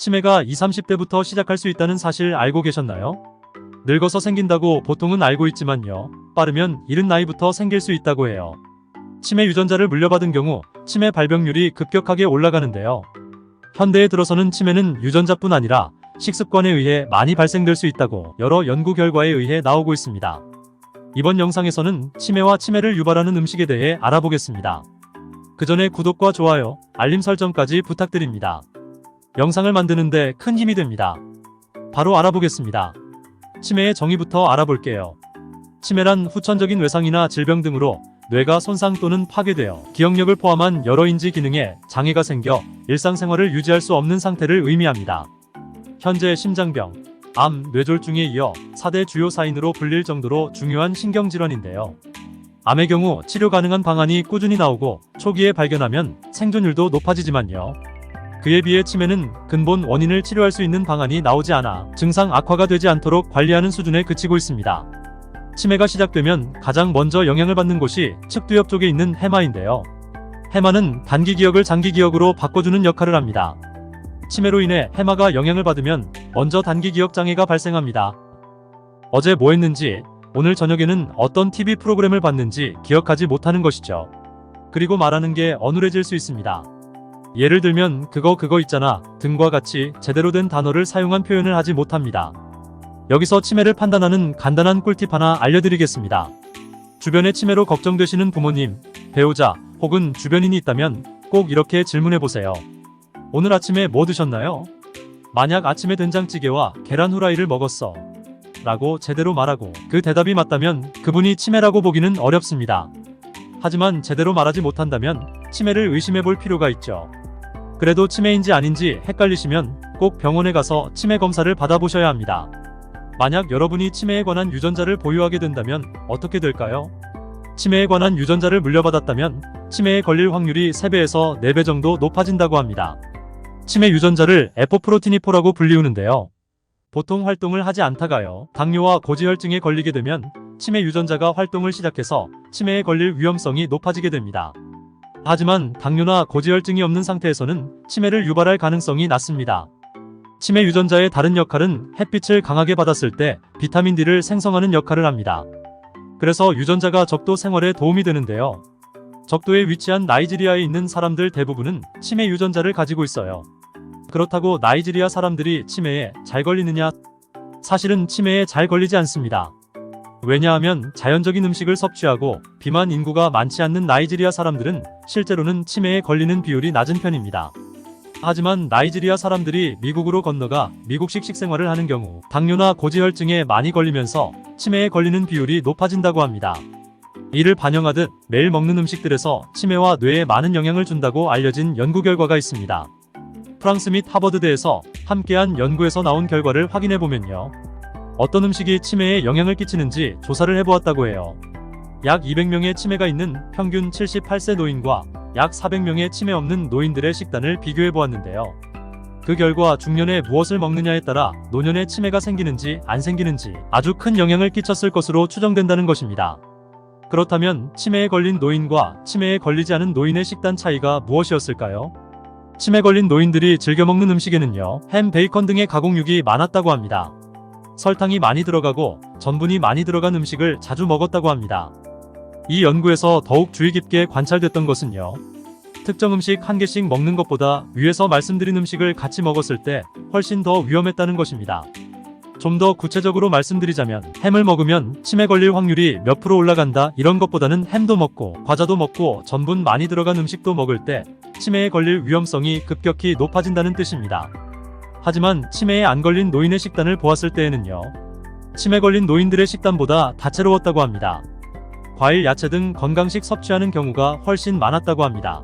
치매가 20, 30대부터 시작할 수 있다는 사실 알고 계셨나요? 늙어서 생긴다고 보통은 알고 있지만요. 빠르면 이른 나이부터 생길 수 있다고 해요. 치매 유전자를 물려받은 경우 치매 발병률이 급격하게 올라가는데요. 현대에 들어서는 치매는 유전자뿐 아니라 식습관에 의해 많이 발생될 수 있다고 여러 연구 결과에 의해 나오고 있습니다. 이번 영상에서는 치매와 치매를 유발하는 음식에 대해 알아보겠습니다. 그 전에 구독과 좋아요, 알림 설정까지 부탁드립니다. 영상을 만드는데 큰 힘이 됩니다. 바로 알아보겠습니다. 치매의 정의부터 알아볼게요. 치매란 후천적인 외상이나 질병 등으로 뇌가 손상 또는 파괴되어 기억력을 포함한 여러 인지 기능에 장애가 생겨 일상생활을 유지할 수 없는 상태를 의미합니다. 현재 심장병, 암, 뇌졸중에 이어 4대 주요 사인으로 불릴 정도로 중요한 신경질환인데요. 암의 경우 치료 가능한 방안이 꾸준히 나오고 초기에 발견하면 생존율도 높아지지만요. 그에 비해 치매는 근본 원인을 치료할 수 있는 방안이 나오지 않아 증상 악화가 되지 않도록 관리하는 수준에 그치고 있습니다. 치매가 시작되면 가장 먼저 영향을 받는 곳이 측두엽 쪽에 있는 해마인데요. 해마는 단기 기억을 장기 기억으로 바꿔주는 역할을 합니다. 치매로 인해 해마가 영향을 받으면 먼저 단기 기억 장애가 발생합니다. 어제 뭐 했는지, 오늘 저녁에는 어떤 TV 프로그램을 봤는지 기억하지 못하는 것이죠. 그리고 말하는 게 어눌해질 수 있습니다. 예를 들면 그거 있잖아 등과 같이 제대로 된 단어를 사용한 표현을 하지 못합니다. 여기서 치매를 판단하는 간단한 꿀팁 하나 알려드리겠습니다. 주변에 치매로 걱정되시는 부모님, 배우자 혹은 주변인이 있다면 꼭 이렇게 질문해보세요. 오늘 아침에 뭐 드셨나요? 만약 아침에 된장찌개와 계란 후라이를 먹었어 라고 제대로 말하고 그 대답이 맞다면 그분이 치매라고 보기는 어렵습니다. 하지만 제대로 말하지 못한다면 치매를 의심해볼 필요가 있죠. 그래도 치매인지 아닌지 헷갈리시면 꼭 병원에 가서 치매 검사를 받아보셔야 합니다. 만약 여러분이 치매에 관한 유전자를 보유하게 된다면 어떻게 될까요? 치매에 관한 유전자를 물려받았다면 치매에 걸릴 확률이 3배에서 4배 정도 높아진다고 합니다. 치매 유전자를 에포프로티니포라고 불리우는데요. 보통 활동을 하지 않다가요. 당뇨와 고지혈증에 걸리게 되면 치매 유전자가 활동을 시작해서 치매에 걸릴 위험성이 높아지게 됩니다. 하지만 당뇨나 고지혈증이 없는 상태에서는 치매를 유발할 가능성이 낮습니다. 치매 유전자의 다른 역할은 햇빛을 강하게 받았을 때 비타민 D를 생성하는 역할을 합니다. 그래서 유전자가 적도 생활에 도움이 되는데요. 적도에 위치한 나이지리아에 있는 사람들 대부분은 치매 유전자를 가지고 있어요. 그렇다고 나이지리아 사람들이 치매에 잘 걸리느냐? 사실은 치매에 잘 걸리지 않습니다. 왜냐하면 자연적인 음식을 섭취하고 비만 인구가 많지 않는 나이지리아 사람들은 실제로는 치매에 걸리는 비율이 낮은 편입니다. 하지만 나이지리아 사람들이 미국으로 건너가 미국식 식생활을 하는 경우 당뇨나 고지혈증에 많이 걸리면서 치매에 걸리는 비율이 높아진다고 합니다. 이를 반영하듯 매일 먹는 음식들에서 치매와 뇌에 많은 영향을 준다고 알려진 연구 결과가 있습니다. 프랑스 및 하버드대에서 함께한 연구에서 나온 결과를 확인해보면요. 어떤 음식이 치매에 영향을 끼치는지 조사를 해보았다고 해요. 약 200명의 치매가 있는 평균 78세 노인과 약 400명의 치매 없는 노인들의 식단을 비교해보았는데요. 그 결과 중년에 무엇을 먹느냐에 따라 노년에 치매가 생기는지 안 생기는지 아주 큰 영향을 끼쳤을 것으로 추정된다는 것입니다. 그렇다면 치매에 걸린 노인과 치매에 걸리지 않은 노인의 식단 차이가 무엇이었을까요? 치매 걸린 노인들이 즐겨 먹는 음식에는요, 햄, 베이컨 등의 가공육이 많았다고 합니다. 설탕이 많이 들어가고 전분이 많이 들어간 음식을 자주 먹었다고 합니다. 이 연구에서 더욱 주의 깊게 관찰됐던 것은요. 특정 음식 한 개씩 먹는 것보다 위에서 말씀드린 음식을 같이 먹었을 때 훨씬 더 위험했다는 것입니다. 좀 더 구체적으로 말씀드리자면 햄을 먹으면 치매 걸릴 확률이 몇 프로 올라간다 이런 것보다는 햄도 먹고 과자도 먹고 전분 많이 들어간 음식도 먹을 때 치매에 걸릴 위험성이 급격히 높아진다는 뜻입니다. 하지만 치매에 안 걸린 노인의 식단을 보았을 때에는요. 치매 걸린 노인들의 식단보다 다채로웠다고 합니다. 과일, 야채 등 건강식 섭취하는 경우가 훨씬 많았다고 합니다.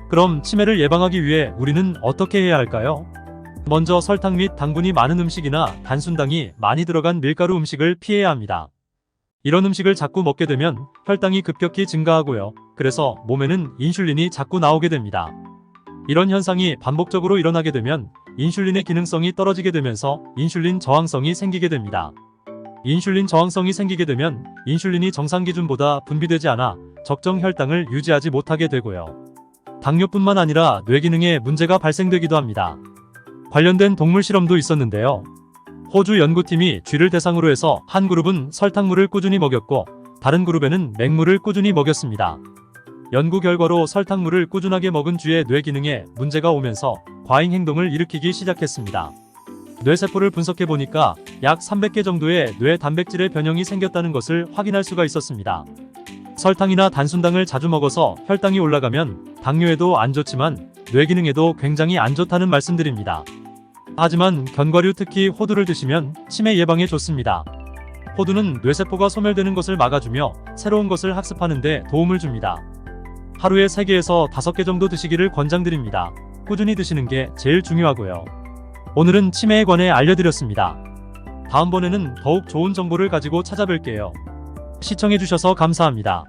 그럼 치매를 예방하기 위해 우리는 어떻게 해야 할까요? 먼저 설탕 및 당분이 많은 음식이나 단순당이 많이 들어간 밀가루 음식을 피해야 합니다. 이런 음식을 자꾸 먹게 되면 혈당이 급격히 증가하고요. 그래서 몸에는 인슐린이 자꾸 나오게 됩니다. 이런 현상이 반복적으로 일어나게 되면 인슐린의 기능성이 떨어지게 되면서 인슐린 저항성이 생기게 됩니다. 인슐린 저항성이 생기게 되면 인슐린이 정상 기준보다 분비되지 않아 적정 혈당을 유지하지 못하게 되고요. 당뇨뿐만 아니라 뇌 기능에 문제가 발생되기도 합니다. 관련된 동물 실험도 있었는데요. 호주 연구팀이 쥐를 대상으로 해서 한 그룹은 설탕물을 꾸준히 먹였고 다른 그룹에는 맹물을 꾸준히 먹였습니다. 연구 결과로 설탕물을 꾸준하게 먹은 쥐의 뇌 기능에 문제가 오면서 과잉 행동을 일으키기 시작했습니다. 뇌세포를 분석해 보니까 약 300개 정도의 뇌 단백질의 변형이 생겼다는 것을 확인할 수가 있었습니다. 설탕이나 단순당을 자주 먹어서 혈당이 올라가면 당뇨에도 안 좋지만 뇌 기능에도 굉장히 안 좋다는 말씀드립니다. 하지만 견과류, 특히 호두를 드시면 치매 예방에 좋습니다. 호두는 뇌세포가 소멸되는 것을 막아주며 새로운 것을 학습하는 데 도움을 줍니다. 하루에 3개에서 5개 정도 드시기를 권장드립니다. 꾸준히 드시는 게 제일 중요하고요. 오늘은 치매에 관해 알려드렸습니다. 다음번에는 더욱 좋은 정보를 가지고 찾아뵐게요. 시청해주셔서 감사합니다.